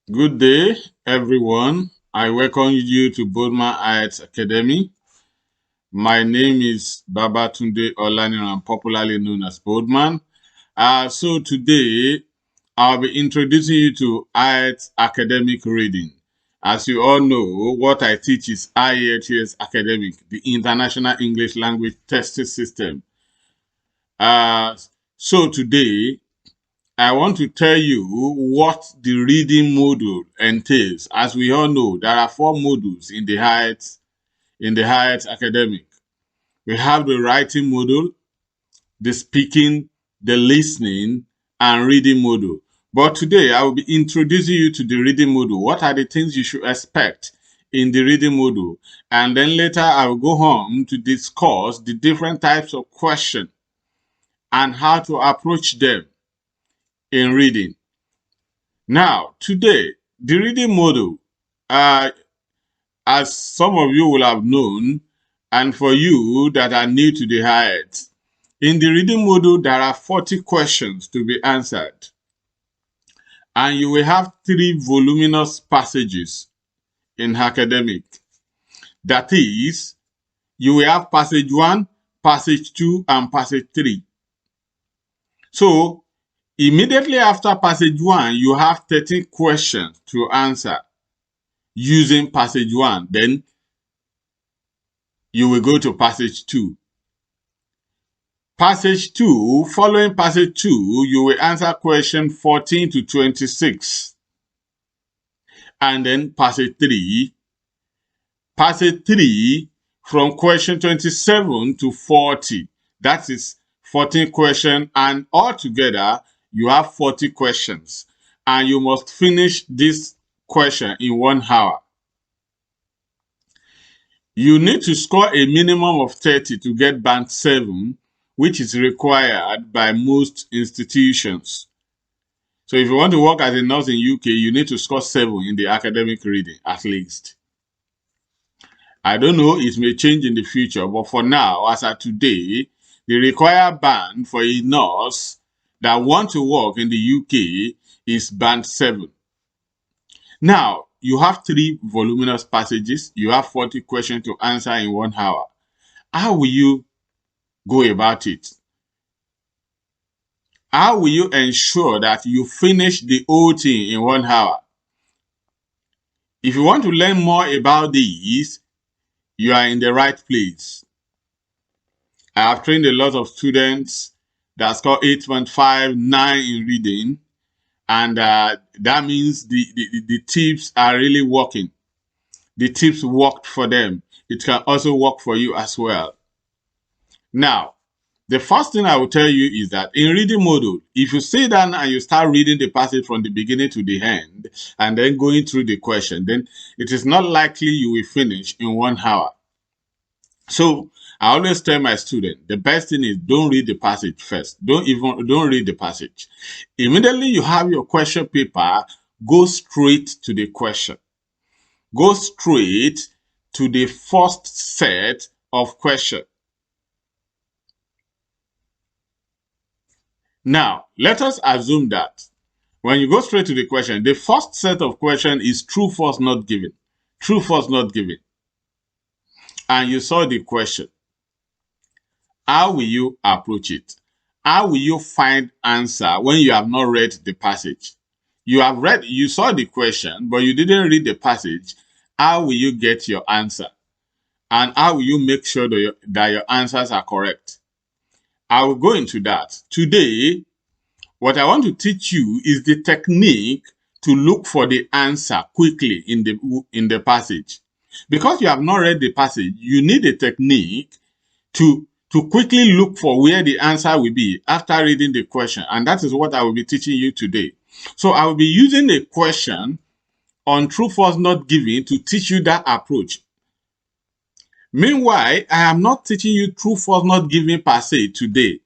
Good day, everyone. I welcome you to Bodman Ielts Academy. My name is Babatunde Olaniran, I'm popularly known as Bodman. So today, I'll be introducing you to Ielts academic reading. As you all know, what I teach is IELTS Academic, the International English Language Testing System. Uh, so today, I want to tell you what the reading module entails. As we all know, there are 4 modules in the Ielts academic. We have the writing module, the speaking, the listening, and reading module. But today I will be introducing you to the reading module. What are the things you should expect in the reading module? And then later I will go home to discuss the different types of questions and how to approach them in reading. Now, today, the reading module, as some of you will have known, and for you that are new to the Ielts, in the reading module, there are 40 questions to be answered. And you will have 3 voluminous passages in academic. That is, you will have passage 1, passage 2, and passage 3. So, immediately after passage 1, you have 13 questions to answer using passage 1. Then you will go to passage 2. Passage 2, following passage 2, you will answer question 14 to 26. And then passage 3. Passage 3, from question 27 to 40. That is 14 questions, and altogether, you have 40 questions. And you must finish this question in 1 hour. You need to score a minimum of 30 to get band 7, which is required by most institutions. So if you want to work as a nurse in UK, you need to score 7 in the academic reading, at least. I don't know, it may change in the future, but for now, as of today, the required band for a nurse that want to work in the UK is band 7. Now, you have 3 voluminous passages. You have 40 questions to answer in 1 hour. How will you go about it? How will you ensure that you finish the whole thing in 1 hour? If you want to learn more about these, you are in the right place. I have trained a lot of students that score 8.5, 9 in reading, and that means the tips are really working. The tips worked for them. It can also work for you as well. Now, the first thing I will tell you is that in reading module, if you sit down and you start reading the passage from the beginning to the end, and then going through the question, then it is not likely you will finish in 1 hour. So I always tell my students, the best thing is don't read the passage first. Don't read the passage. Immediately you have your question paper, go straight to the question. Go straight to the first set of questions. Now, let us assume that when you go straight to the question, the first set of questions is true, false, not given. True, false, not given. And you saw the question. How will you approach it? How will you find answer when you have not read the passage? You saw the question, but you didn't read the passage. How will you get your answer? And how will you make sure that your answers are correct? I will go into that. Today, what I want to teach you is the technique to look for the answer quickly in the passage. Because you have not read the passage, you need a technique to quickly look for where the answer will be after reading the question. And that is what I will be teaching you today. So I will be using a question on true, false, not given to teach you that approach. Meanwhile, I am not teaching you true, false, not given per se today.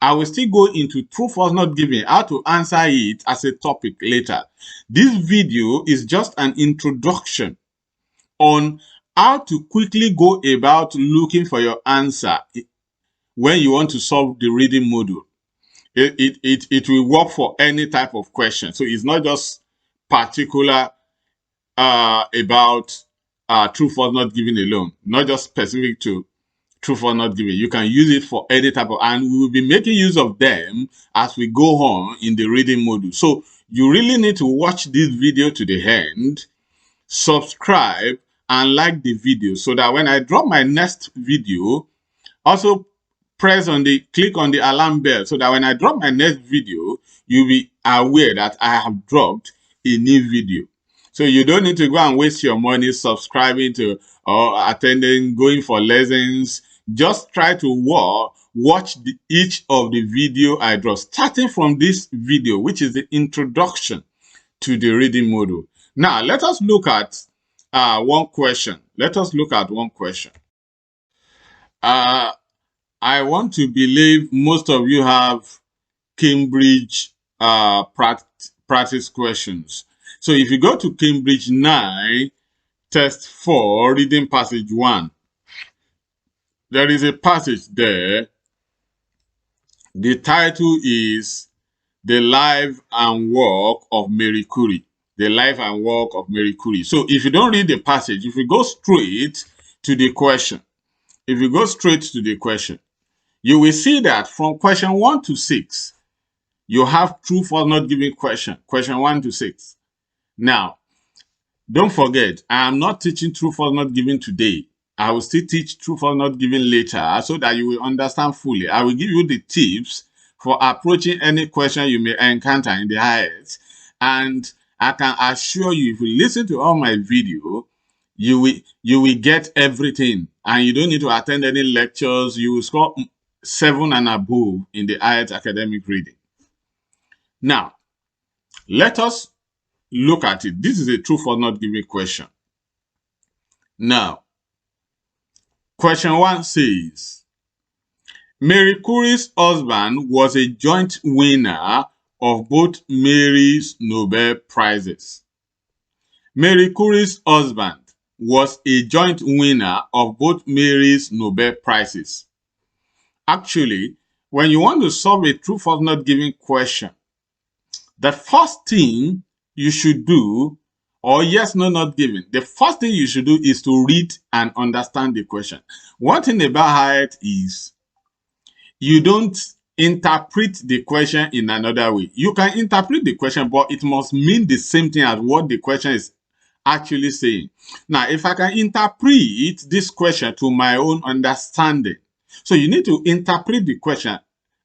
I will still go into true, false, not given, how to answer it as a topic later. This video is just an introduction on how to quickly go about looking for your answer when you want to solve the reading module. It will work for any type of question. So it's not just particular about true false not given alone, not just specific to true false not given. You can use it for any type of, and we will be making use of them as we go on in the reading module. So you really need to watch this video to the end, subscribe, and like the video so that when I drop my next video, also click on the alarm bell so that when I drop my next video, you'll be aware that I have dropped a new video. So you don't need to go and waste your money subscribing to or attending, going for lessons. Just try to watch each of the video I drop, starting from this video, which is the introduction to the reading module. Now, let us look at one question. Let us look at one question. I want to believe most of you have Cambridge practice questions. So if you go to Cambridge 9, test 4, reading passage 1, there is a passage there. The title is The Life and Work of Marie Curie. The Life and Work of Marie Curie. So if you don't read the passage, if you go straight to the question, you will see that from question 1 to 6, you have true false not given question 1 to 6. Now, don't forget, I am not teaching true false not given today. I will still teach true false not given later so that you will understand fully. I will give you the tips for approaching any question you may encounter in the IELTS. And I can assure you, if you listen to all my video, you will get everything, and you don't need to attend any lectures. You will score 7 and above in the IELTS academic reading. Now, let us look at it. This is a true false not given question. Now, question 1 says, Marie Curie's husband was a joint winner of both Marie's Nobel Prizes. Marie Curie's husband was a joint winner of both Marie's Nobel Prizes. Actually, when you want to solve a true false not given question, the first thing you should do, or yes, no, not given, the first thing you should do is to read and understand the question. One thing about it is you don't interpret the question in another way. You can interpret the question, but it must mean the same thing as what the question is actually saying. Now, if I can interpret this question to my own understanding, so you need to interpret the question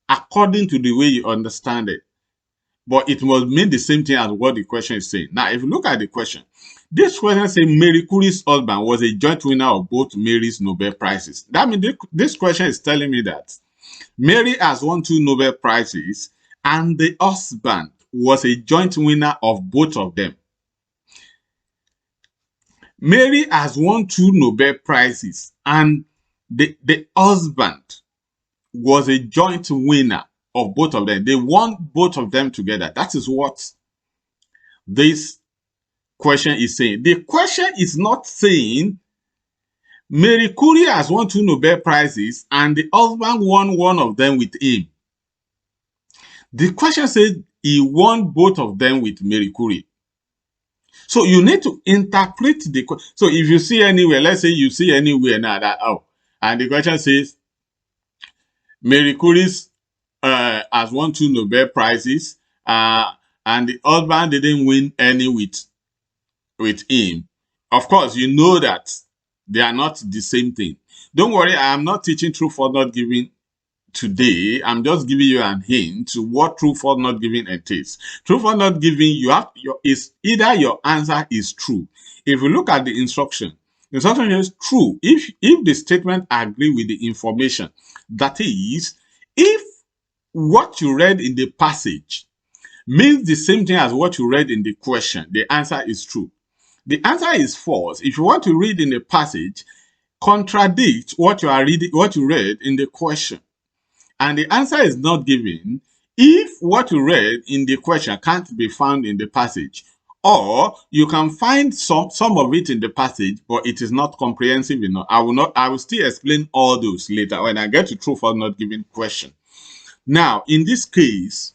according to the way you understand it. But it must mean the same thing as what the question is saying. Now, if you look at the question, this question says Marie Curie's husband was a joint winner of both Marie's Nobel Prizes. That means this question is telling me that Mary has won 2 Nobel Prizes and the husband was a joint winner of both of them. Mary has won 2 Nobel Prizes and the husband was a joint winner of both of them. They won both of them together. That is what this question is saying. The question is not saying Marie Curie has won 2 Nobel Prizes and the husband won one of them with him. The question says he won both of them with Marie Curie. So you need to interpret the question. So if you see anywhere, let's say you see anywhere now that, and the question says Marie Curie's has won 2 Nobel Prizes, and the husband didn't win any with him. Of course, you know that they are not the same thing. Don't worry, I am not teaching true false not given today. I'm just giving you a hint to what true false not given entails. True false not given, is either your answer is true. If you look at the instruction is true if the statement agree with the information. That is, if what you read in the passage means the same thing as what you read in the question, the answer is true. The answer is false if you want to read in the passage contradict what you are reading, what you read in the question, and the answer is not given if what you read in the question can't be found in the passage, or you can find some of it in the passage, but it is not comprehensive enough. I will still explain all those later when I get to true false not given question. Now, in this case,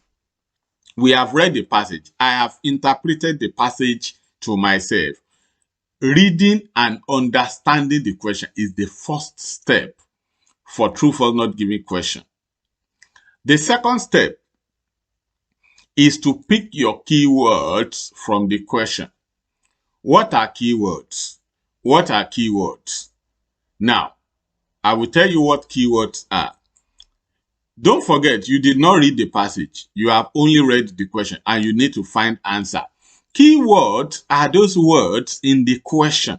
We have read the passage. I have interpreted the passage to myself. Reading and understanding the question is the first step for true false not given question. The second step is to pick your keywords from the question. What are keywords? What are keywords? Now, I will tell you what keywords are. Don't forget, you did not read the passage. You have only read the question and you need to find answer. Keywords are those words in the question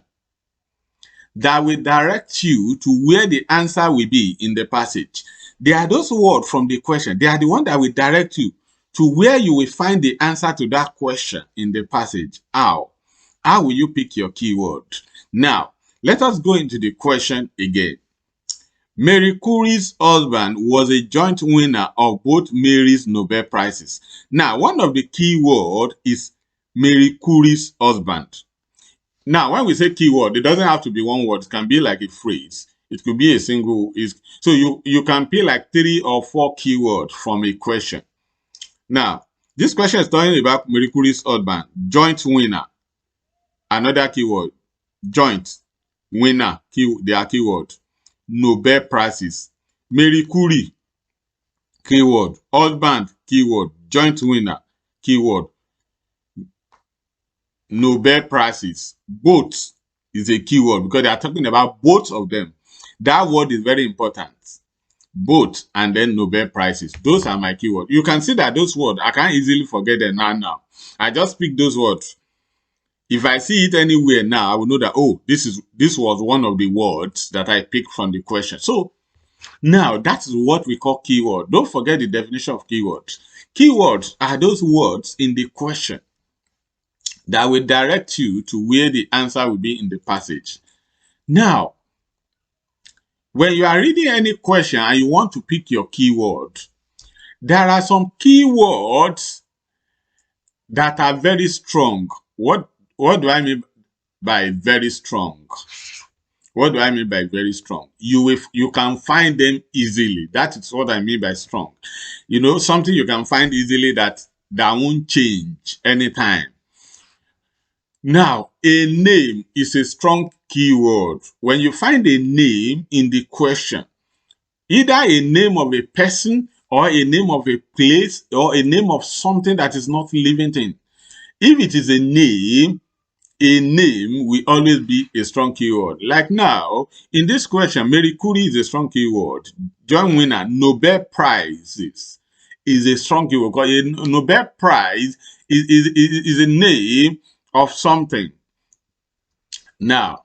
that will direct you to where the answer will be in the passage. They are those words from the question. They are the ones that will direct you to where you will find the answer to that question in the passage. How? How will you pick your keyword? Now, let us go into the question again. Marie Curie's husband was a joint winner of both Marie's Nobel Prizes. Now, one of the key words is Marie Curie's husband. Now, when we say keyword, it doesn't have to be one word. It can be like a phrase. It could be a single. So you can pick like 3 or 4 keywords from a question. Now, this question is talking about Marie Curie's husband, joint winner. Another keyword, joint, winner, they are keyword. Nobel Prizes. Marie Curie, keyword. Husband, keyword. Joint winner, keyword. Nobel Prizes. Both is a keyword because they are talking about both of them. That word is very important. Both and then Nobel Prizes. Those are my keywords. You can see that those words, I can't easily forget them now. I just pick those words. If I see it anywhere now, I will know that, oh, this was one of the words that I picked from the question. So now that is what we call keyword. Don't forget the definition of keywords. Keywords are those words in the question that will direct you to where the answer will be in the passage. Now, when you are reading any question and you want to pick your keyword, there are some keywords that are very strong. What do I mean by very strong? What do I mean by very strong? You can find them easily. That is what I mean by strong. You know, something you can find easily that won't change anytime. Now, a name is a strong keyword. When you find a name in the question, either a name of a person or a name of a place or a name of something that is not living thing. If it is a name will always be a strong keyword. Like now, in this question, Marie Curie is a strong keyword. Joint winner, Nobel Prizes is a strong keyword because a Nobel Prize is a name of something. Now,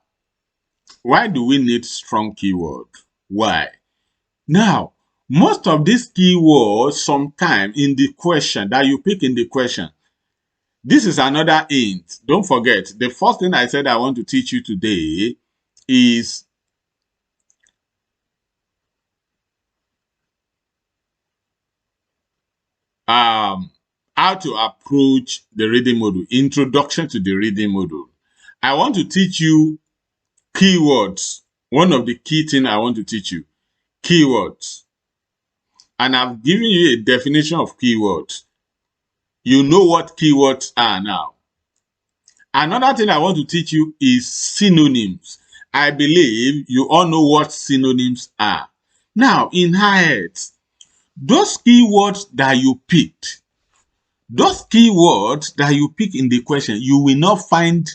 why do we need strong keyword? Why? Now, most of these keywords sometimes in the question that you pick in the question, this is another hint. Don't forget, the first thing I said I want to teach you today is how to approach the reading module, introduction to the reading module. I want to teach you keywords. One of the key things I want to teach you, keywords. And I've given you a definition of keywords. You know what keywords are now. Another thing I want to teach you is synonyms. I believe you all know what synonyms are. Now, in Ielts, those keywords that you picked, those keywords that you pick in the question, you will not find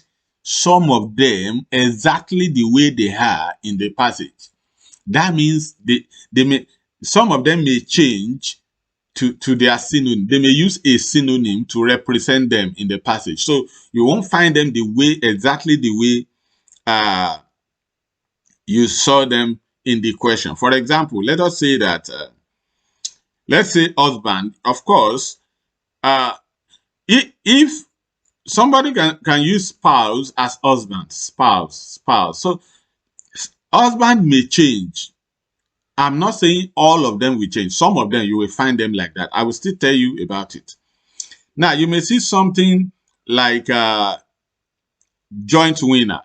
some of them exactly the way they are in the passage. That means some of them may change to their synonym. They may use a synonym to represent them in the passage. So you won't find them exactly the way you saw them in the question. For example, let us say that, let's say husband. Of course, if somebody can use spouse as husband, spouse. So husband may change. I'm not saying all of them will change. Some of them, you will find them like that. I will still tell you about it. Now, you may see something like joint winner.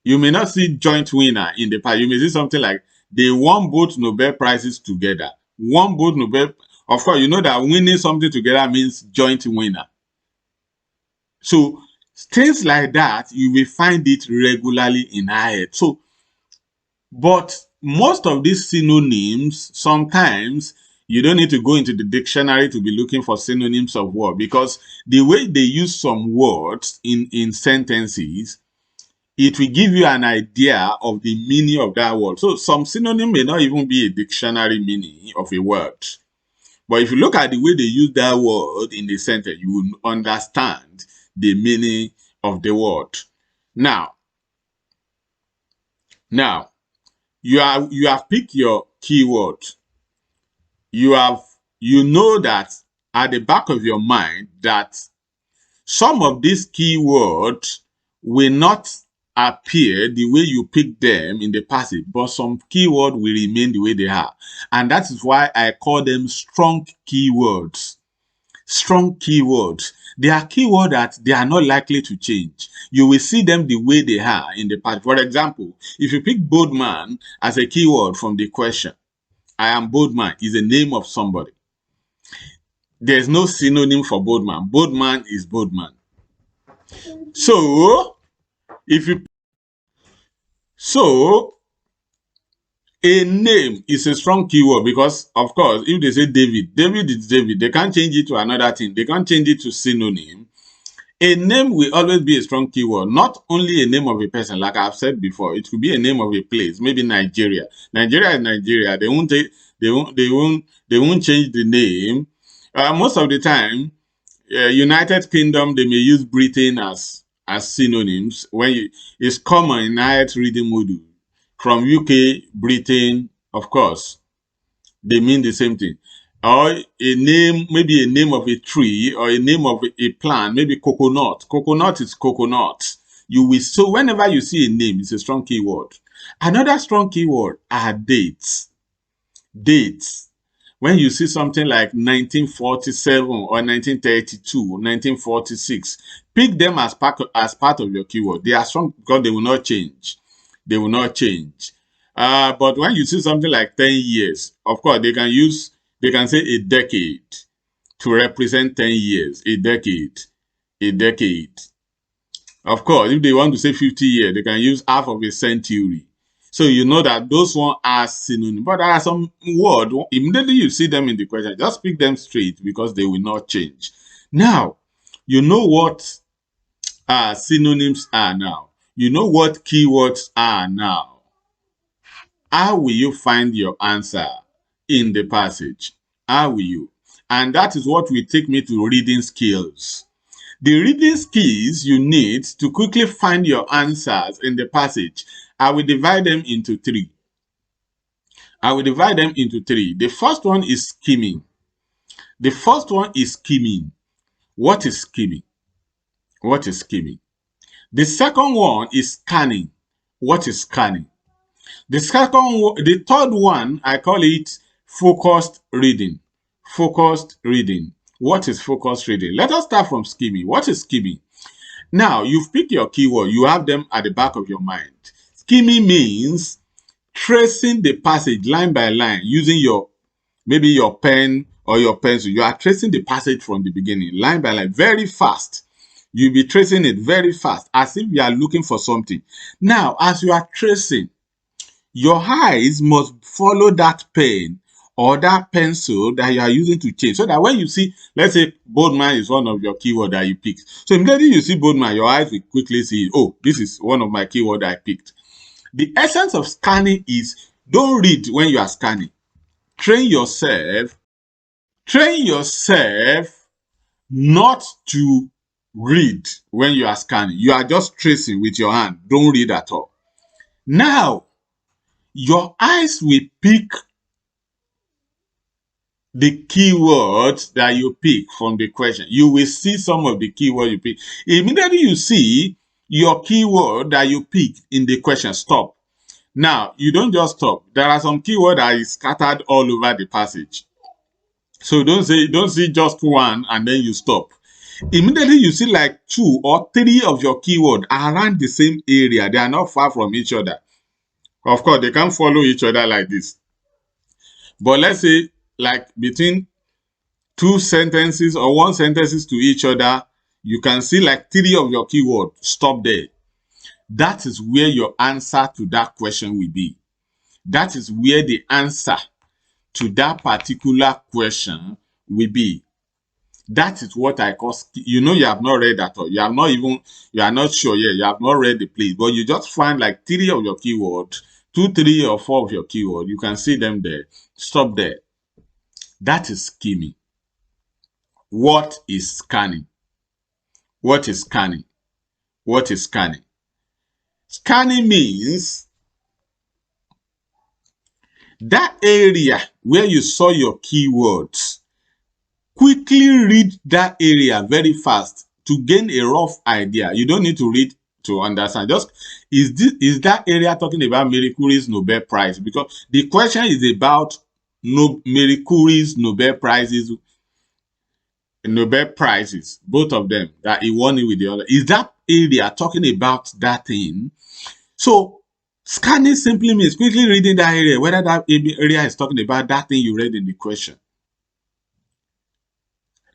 You may not see joint winner in the past. You may see something like they won both Nobel Prizes together. Won both Nobel. Of course, you know that winning something together means joint winner. So things like that, you will find it regularly in Ielts. So, but most of these synonyms, sometimes you don't need to go into the dictionary to be looking for synonyms of word, because the way they use some words in sentences, it will give you an idea of the meaning of that word. So some synonym may not even be a dictionary meaning of a word. But if you look at the way they use that word in the sentence, you will understand the meaning of the word. Now, you have picked your keyword. You know that at the back of your mind that some of these keywords will not appear the way you pick them in the passage, but some keywords will remain the way they are. And that is why I call them strong keywords. Strong keywords. They are keywords that they are not likely to change. You will see them the way they are in the past. For example, if you pick bold man as a keyword from the question, I am bold man is the name of somebody. There's no synonym for bold man. Bold man is bold man. So, a name is a strong keyword because, of course, if they say David, David is David. They can't change it to another thing. They can't change it to synonym. A name will always be a strong keyword, not only a name of a person, like I've said before. It could be a name of a place, maybe Nigeria. Nigeria is Nigeria. They won't change the name. Most of the time, United Kingdom, they may use Britain as synonyms. It's common in Ielts reading module. From UK, Britain, of course, they mean the same thing. Or a name, maybe a name of a tree or a name of a plant, maybe coconut. Coconut is coconut. So whenever you see a name, it's a strong keyword. Another strong keyword are dates. Dates. When you see something like 1947 or 1932, 1946, pick them as part of your keyword. They are strong because they will not change. They will not change. But when you see something like 10 years, of course, they can say a decade to represent 10 years, a decade. Of course, if they want to say 50 years, they can use half of a century. So you know that those ones are synonyms. But there are some words, immediately you see them in the question, just pick them straight because they will not change. Now, you know what synonyms are now. You know what keywords are now. How will you find your answer in the passage? How will you? And that is what will take me to reading skills. The reading skills you need to quickly find your answers in the passage, I will divide them into three. The first one is skimming. What is skimming? The second one is scanning. What is scanning? The third one, I call it focused reading. What is focused reading? Let us start from skimming. What is skimming? Now, you've picked your keyword. You have them at the back of your mind. Skimming means tracing the passage line by line using maybe your pen or your pencil. You are tracing the passage from the beginning, line by line, very fast. You'll be tracing it very fast, as if you are looking for something. Now, as you are tracing, your eyes must follow that pen or that pencil that you are using to change. So that when you see, let's say bold man is one of your keywords that you picked. So immediately you see bold man, your eyes will quickly see, oh, this is one of my keywords I picked. The essence of scanning is don't read when you are scanning. Train yourself not to read when you are scanning. You are just tracing with your hand. Don't read at all. Now, your eyes will pick the keywords that you pick from the question. You will see some of the keywords you pick. Immediately you see your keyword that you picked in the question, stop. Now, you don't just stop. There are some keywords that is scattered all over the passage. So don't see just one and then you stop. Immediately you see like 2 or 3 of your keywords around the same area. They are not far from each other. Of course, they can't follow each other like this. But let's say like between two sentences or one sentences to each other, you can see like 3 of your keywords. Stop there. That is where your answer to that question will be. That is where the answer to that particular question will be. That is what I call, you know, you have not read at all. You have not even, you are not sure yet. You have not read the place, but you just find like 3 of your keywords, 2, 3, or 4 of your keywords. You can see them there. Stop there. That is skimming. What is scanning? What is scanning? What is scanning? Scanning means that area where you saw your keywords, quickly read that area very fast to gain a rough idea. You don't need to read to understand. Just is that area talking about Marie Curie's Nobel Prize? Because the question is about Marie Curie's Nobel Prizes, both of them, that he won it with the other. Is that area talking about that thing? So scanning simply means quickly reading that area, whether that area is talking about that thing you read in the question.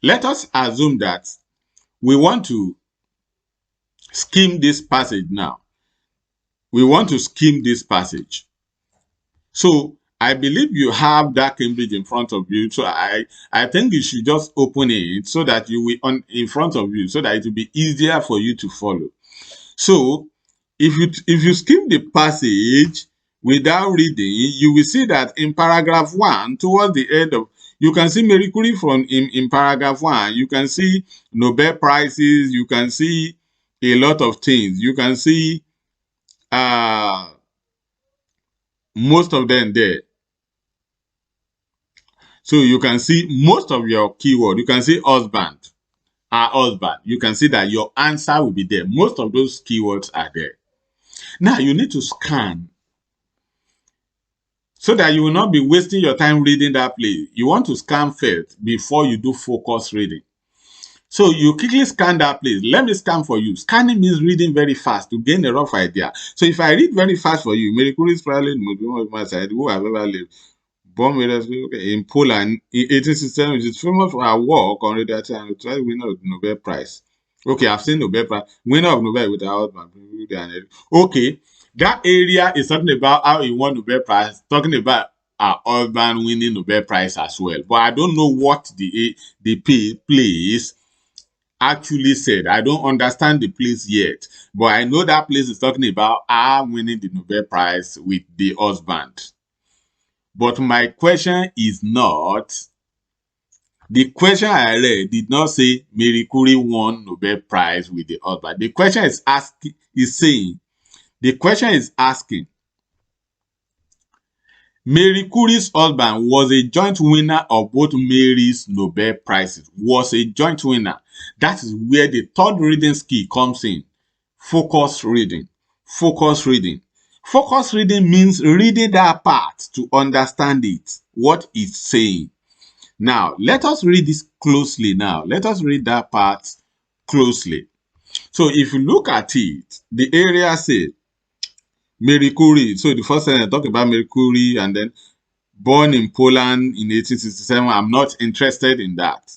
Let us assume that we want to skim this passage now. We want to skim this passage. So I believe you have that Cambridge in front of you. So I think you should just open it so that you will in front of you, so that it will be easier for you to follow. So if you skim the passage without reading, you will see that in paragraph 1, towards the end of, you can see Marie Curie in paragraph 1. You can see Nobel Prizes. You can see a lot of things. You can see most of them there. So you can see most of your keyword. You can see husband, husband. You can see that your answer will be there. Most of those keywords are there. Now you need to scan so that you will not be wasting your time reading that place. You want to scan first before you do focus reading. So you quickly scan that place. Let me scan for you. Scanning means reading very fast to gain a rough idea. So if I read very fast for you, Marie Curie is probably the most famous side who have ever lived. Born in Poland in 1867, which is famous for her work on radioactive and twice winner of the Nobel Prize. Okay, I've seen Nobel Prize. Winner of Nobel with her husband. Okay, that area is talking about how he won Nobel Prize, talking about her husband winning Nobel Prize as well. But I don't know what the place actually said. I don't understand the place yet. But I know that place is talking about her winning the Nobel Prize with the husband. But my question is not, the question I read did not say Marie Curie won Nobel Prize with the husband. The question is asking, Marie Curie's husband was a joint winner of both Marie's Nobel Prizes. Was a joint winner. That is where the third reading skill comes in. Focus reading. Focus reading. Focus reading means reading that part to understand it, what it's saying. Now, let us read this closely now. Let us read that part closely. So if you look at it, the area says Marie Curie. So the first time I talk about Marie Curie and then born in Poland in 1867. I'm not interested in that.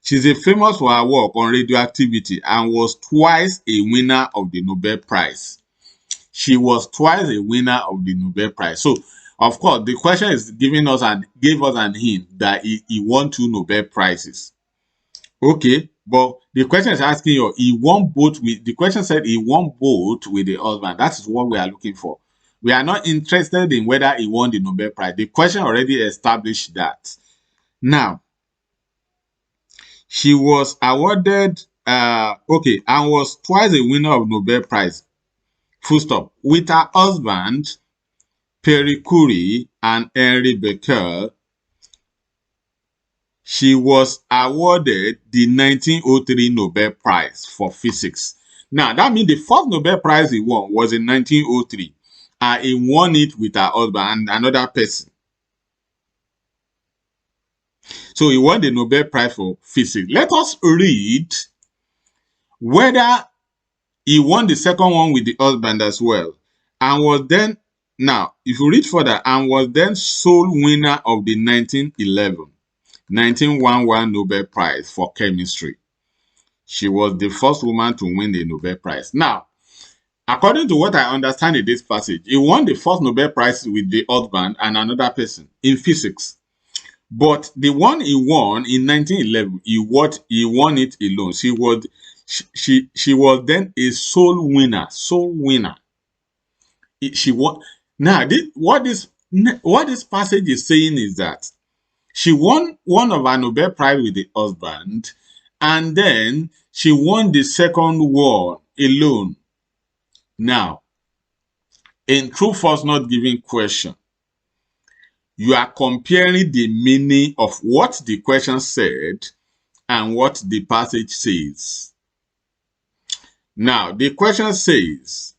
She's famous for her work on radioactivity and was twice a winner of the Nobel Prize. She was twice a winner of the Nobel Prize. So, of course, the question is gave us an hint that he won 2 Nobel Prizes. Okay, but the question is asking you, he won both with, the question said he won both with the husband. That is what we are looking for. We are not interested in whether he won the Nobel Prize. The question already established that. Now, she was awarded, and was twice a winner of Nobel Prize. Full stop. With her husband, Pierre Curie and Henri Becquerel, she was awarded the 1903 Nobel Prize for Physics. Now, that means the first Nobel Prize he won was in 1903. And he won it with her husband and another person. So he won the Nobel Prize for Physics. Let us read whether he won the second one with the husband as well. And was then, now, if you read further, and was then sole winner of the 1911. 1911 Nobel Prize for Chemistry. She was the first woman to win the Nobel Prize. Now, according to what I understand in this passage, he won the first Nobel Prize with the husband and another person in physics. But the one he won in 1911, he won it alone. She was then a sole winner. She won. Now, what this passage is saying is that she won one of her Nobel Prize with the husband, and then she won the second one alone. Now, in true false not given question, you are comparing the meaning of what the question said and what the passage says. Now, the question says,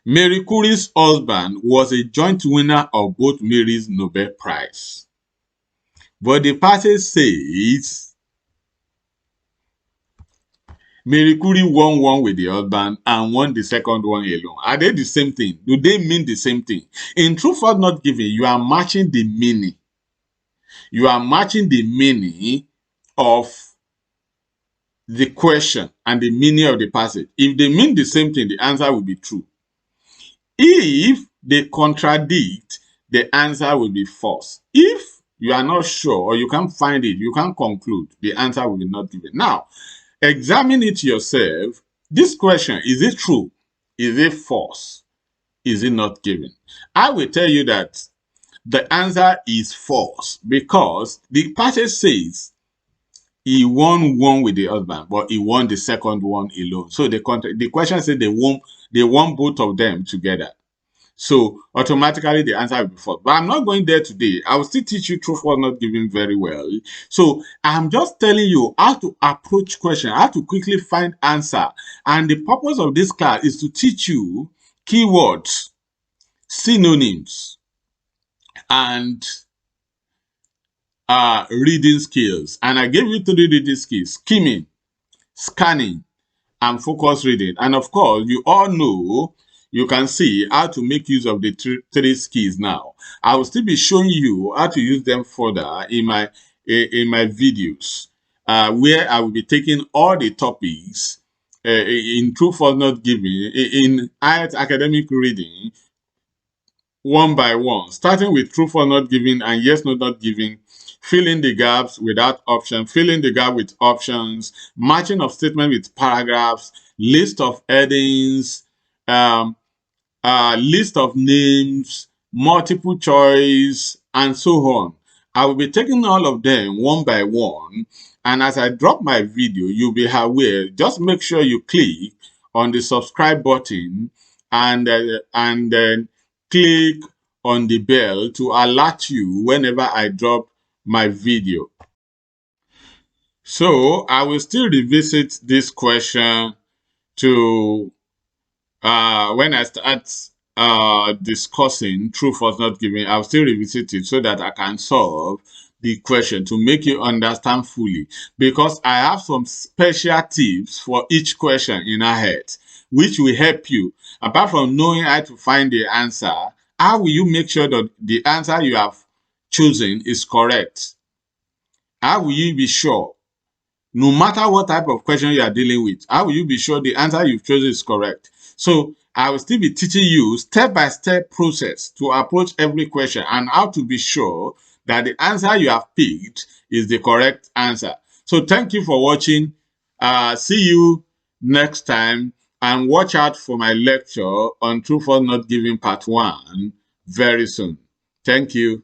Marie Curie's husband was a joint winner of both Marie's Nobel Prize. But the passage says, Marie Curie won one with the husband and won the second one alone. Are they the same thing? Do they mean the same thing? In true false not given, you are matching the meaning. You are matching the meaning of the question and the meaning of the passage. If they mean the same thing, the answer will be true. If they contradict, the answer will be false. If you are not sure or you can't find it, you can't conclude, the answer will be not given. Now, examine it yourself. This question, is it true? Is it false? Is it not given? I will tell you that the answer is false because the passage says he won one with the husband, but he won the second one alone. So the question says they won both of them together. So automatically the answer will be false. But I'm not going there today. I will still teach you true false not given very well. So I'm just telling you how to approach question, how to quickly find answer. And the purpose of this class is to teach you keywords, synonyms, and reading skills. And I gave you 3 reading skills: skimming, scanning, and focus reading. And of course, you all know, you can see how to make use of the 3 skills now. I will still be showing you how to use them further in my videos, where I will be taking all the topics in true false not given in Ielts academic reading one by one, starting with true false not given and yes no not given, filling the gaps without option, filling the gap with options, matching of statement with paragraphs, list of headings, list of names, multiple choice, and so on. I will be taking all of them one by one, and as I drop my video, you'll be aware. Just make sure you click on the subscribe button and then click on the bell to alert you whenever I drop my video. So I will still revisit this question to when I start discussing true false not given. I'll still revisit it so that I can solve the question to make you understand fully, because I have some special tips for each question in our head, which will help you. Apart from knowing how to find the answer, how will you make sure that the answer you have chosen is correct? How will you be sure? No matter what type of question you are dealing with, how will you be sure the answer you've chosen is correct? So I will still be teaching you step-by-step process to approach every question and how to be sure that the answer you have picked is the correct answer. So thank you for watching. See you next time, and watch out for my lecture on True false not given part 1 very soon. Thank you.